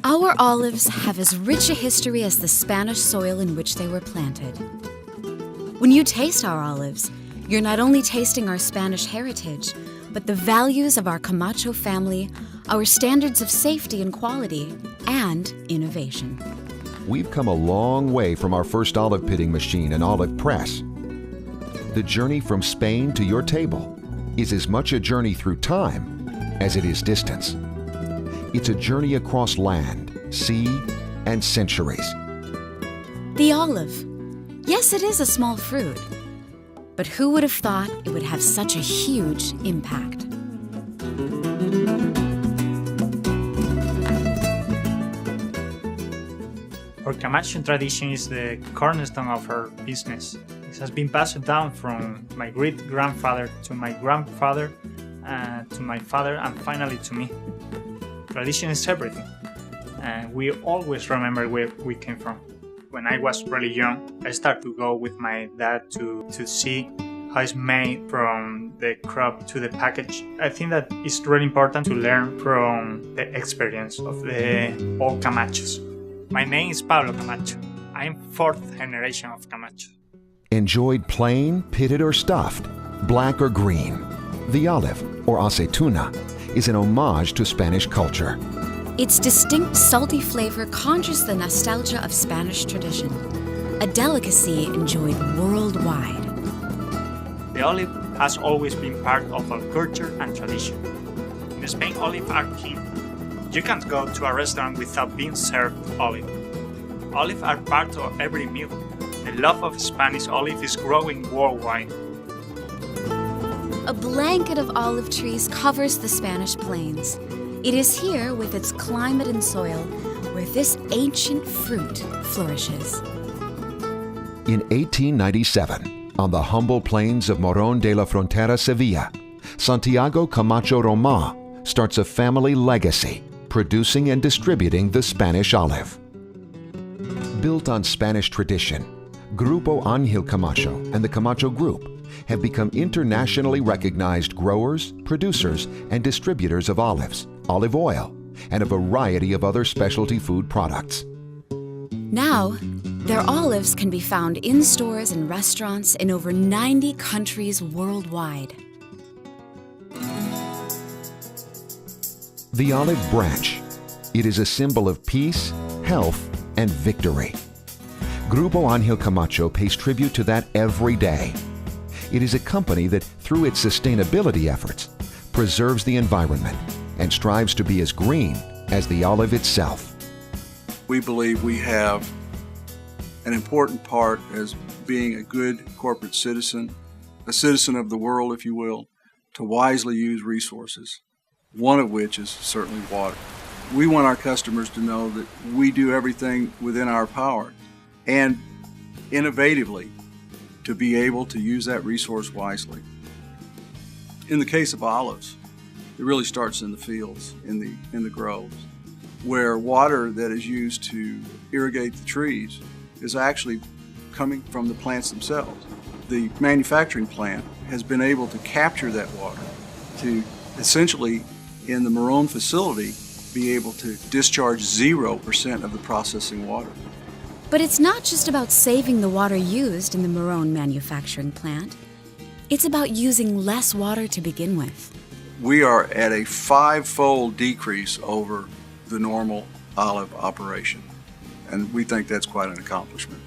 Our olives have as rich a history as the Spanish soil in which they were planted. When you taste our olives, you're not only tasting our Spanish heritage, but the values of our Camacho family, our standards of safety and quality, and innovation. We've come a long way from our first olive pitting machine and olive press. The journey from Spain to your table is as much a journey through time as it is distance. It's a journey across land, sea, and centuries. The olive. Yes, it is a small fruit, but who would have thought it would have such a huge impact? Our Camacho tradition is the cornerstone of our business. It has been passed down from my great-grandfather to my grandfather, to my father, and finally to me. Tradition is everything, and we always remember where we came from. When I was really young, I started to go with my dad to see how it's made from the crop to the package. I think that it's really important to learn from the experience of the old Camachos. My name is Pablo Camacho. I'm fourth generation of Camacho. Enjoyed plain, pitted, or stuffed, black or green, the olive, or aceituna, is an homage to Spanish culture. Its distinct salty flavor conjures the nostalgia of Spanish tradition, a delicacy enjoyed worldwide. The olive has always been part of our culture and tradition. In Spain, olives are king. You can't go to a restaurant without being served olive. Olives are part of every meal. The love of Spanish olive is growing worldwide. A blanket of olive trees covers the Spanish plains. It is here, with its climate and soil, where this ancient fruit flourishes. In 1897, on the humble plains of Morón de la Frontera, Sevilla, Santiago Camacho Roma starts a family legacy, producing and distributing the Spanish olive. Built on Spanish tradition, Grupo Ángel Camacho and the Camacho Group have become internationally recognized growers, producers, and distributors of olives, olive oil, and a variety of other specialty food products. Now, their olives can be found in stores and restaurants in over 90 countries worldwide. The olive branch. It is a symbol of peace, health, and victory. Grupo Ángel Camacho pays tribute to that every day. It is a company that, through its sustainability efforts, preserves the environment and strives to be as green as the olive itself. We believe we have an important part as being a good corporate citizen, a citizen of the world, if you will, to wisely use resources, one of which is certainly water. We want our customers to know that we do everything within our power and innovatively to be able to use that resource wisely. In the case of olives, it really starts in the fields, in the groves, where water that is used to irrigate the trees is actually coming from the plants themselves. The manufacturing plant has been able to capture that water to essentially, in the Morón facility, be able to discharge 0% of the processing water. But it's not just about saving the water used in the Morón manufacturing plant. It's about using less water to begin with. We are at a 5-fold decrease over the normal olive operation, and we think that's quite an accomplishment.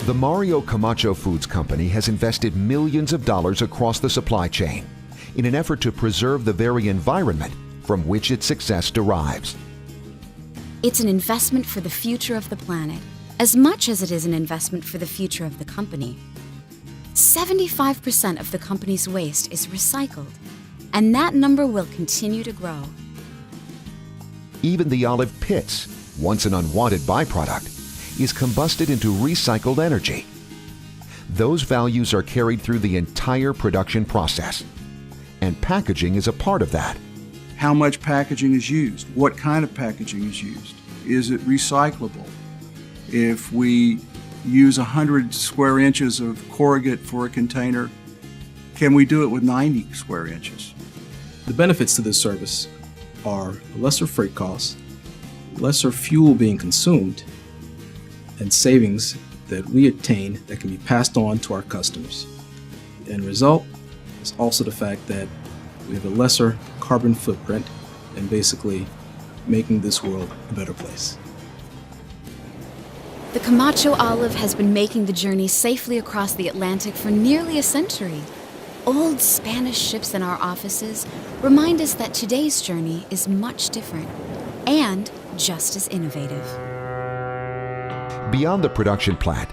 The Mario Camacho Foods Company has invested millions of dollars across the supply chain in an effort to preserve the very environment from which its success derives. It's an investment for the future of the planet, as much as it is an investment for the future of the company. 75% of the company's waste is recycled, and that number will continue to grow. Even the olive pits, once an unwanted byproduct, is combusted into recycled energy. Those values are carried through the entire production process, and packaging is a part of that. How much packaging is used? What kind of packaging is used? Is it recyclable? If we use 100 square inches of corrugate for a container, can we do it with 90 square inches? The benefits to this service are lesser freight costs, lesser fuel being consumed, and savings that we attain that can be passed on to our customers. The end result is also the fact that we have a lesser carbon footprint and basically making this world a better place. The Camacho olive has been making the journey safely across the Atlantic for nearly a century. Old Spanish ships in our offices remind us that today's journey is much different and just as innovative. Beyond the production plant,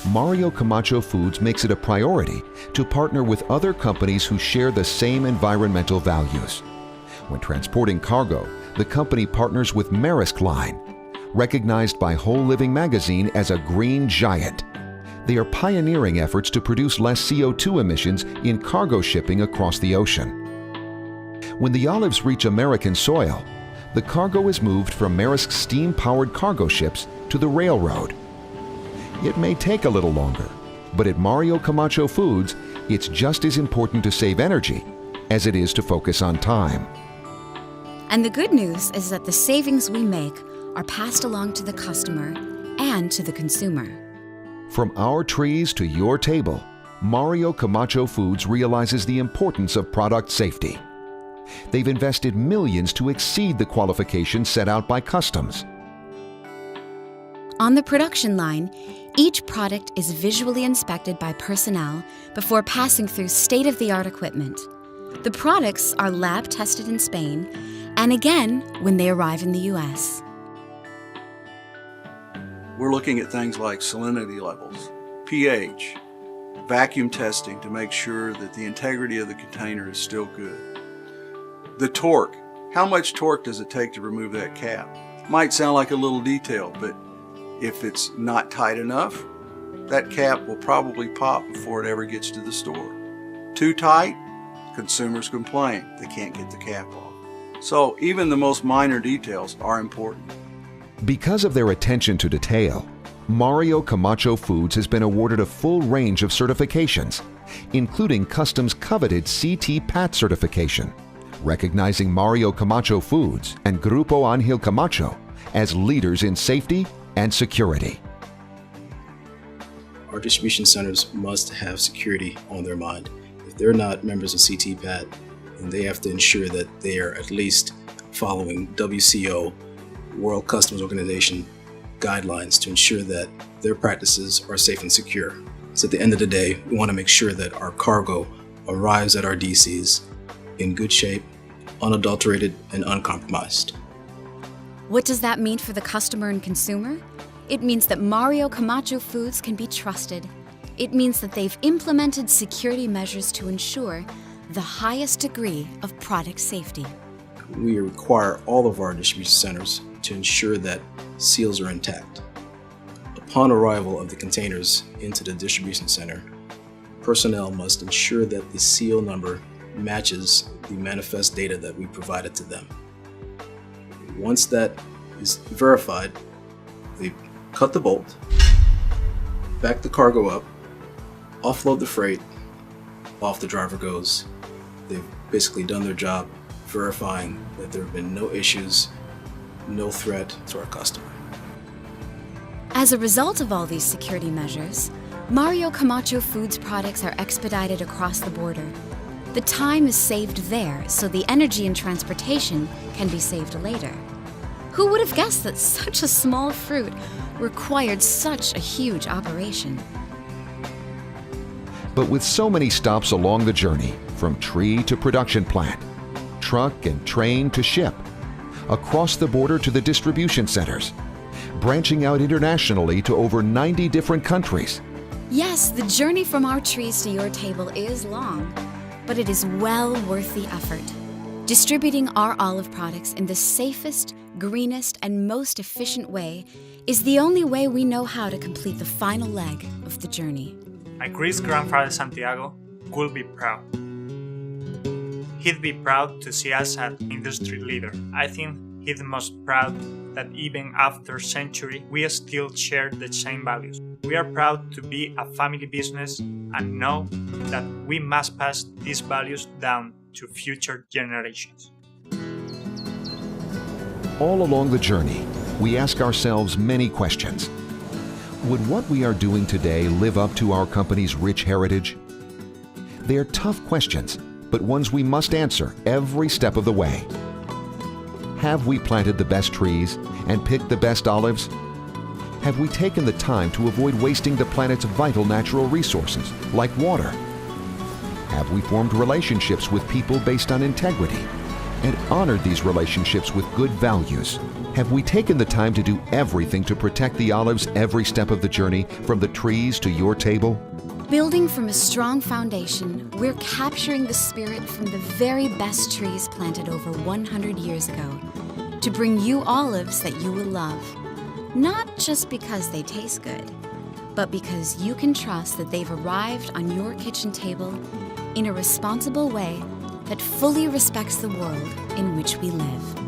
Mario Camacho Foods makes it a priority to partner with other companies who share the same environmental values. When transporting cargo, the company partners with Maersk Line, recognized by Whole Living magazine as a green giant. They are pioneering efforts to produce less CO2 emissions in cargo shipping across the ocean. When the olives reach American soil, the cargo is moved from Maersk's steam-powered cargo ships to the railroad. It may take a little longer, but at Mario Camacho Foods, it's just as important to save energy as it is to focus on time. And the good news is that the savings we make are passed along to the customer and to the consumer. From our trees to your table, Mario Camacho Foods realizes the importance of product safety. They've invested millions to exceed the qualifications set out by customs. On the production line, each product is visually inspected by personnel before passing through state-of-the-art equipment. The products are lab tested in Spain and again when they arrive in the U.S. We're looking at things like salinity levels, pH, vacuum testing to make sure that the integrity of the container is still good. The torque. How much torque does it take to remove that cap? Might sound like a little detail, but if it's not tight enough, that cap will probably pop before it ever gets to the store. Too tight, consumers complain they can't get the cap off. So even the most minor details are important. Because of their attention to detail, Mario Camacho Foods has been awarded a full range of certifications, including customs coveted CT PAT certification, recognizing Mario Camacho Foods and Grupo Angel Camacho as leaders in safety and security. Our distribution centers must have security on their mind. If they're not members of CT PAT, then they have to ensure that they are at least following WCO, World Customs Organization, guidelines to ensure that their practices are safe and secure. So at the end of the day, we want to make sure that our cargo arrives at our DCs in good shape, unadulterated, and uncompromised. What does that mean for the customer and consumer? It means that Mario Camacho Foods can be trusted. It means that they've implemented security measures to ensure the highest degree of product safety. We require all of our distribution centers to ensure that seals are intact. Upon arrival of the containers into the distribution center, personnel must ensure that the seal number matches the manifest data that we provided to them. Once that is verified, they cut the bolt, back the cargo up, offload the freight, off the driver goes. They've basically done their job verifying that there have been no issues, no threat to our customer. As a result of all these security measures, Mario Camacho Foods products are expedited across the border. The time is saved there, so the energy and transportation can be saved later. Who would have guessed that such a small fruit required such a huge operation? But with so many stops along the journey, from tree to production plant, truck and train to ship, across the border to the distribution centers, branching out internationally to over 90 different countries. Yes, the journey from our trees to your table is long, but it is well worth the effort. Distributing our olive products in the safest, greenest, and most efficient way is the only way we know how to complete the final leg of the journey. My great-grandfather Santiago could be proud. He'd be proud to see us as industry leader. I think he's most proud that even after a century, we still share the same values. We are proud to be a family business and know that we must pass these values down to future generations. All along the journey, we ask ourselves many questions. Would what we are doing today live up to our company's rich heritage? They are tough questions, but ones we must answer every step of the way. Have we planted the best trees and picked the best olives? Have we taken the time to avoid wasting the planet's vital natural resources, like water? Have we formed relationships with people based on integrity and honored these relationships with good values? Have we taken the time to do everything to protect the olives every step of the journey, from the trees to your table? Building from a strong foundation, we're capturing the spirit from the very best trees planted over 100 years ago to bring you olives that you will love. Not just because they taste good, but because you can trust that they've arrived on your kitchen table in a responsible way that fully respects the world in which we live.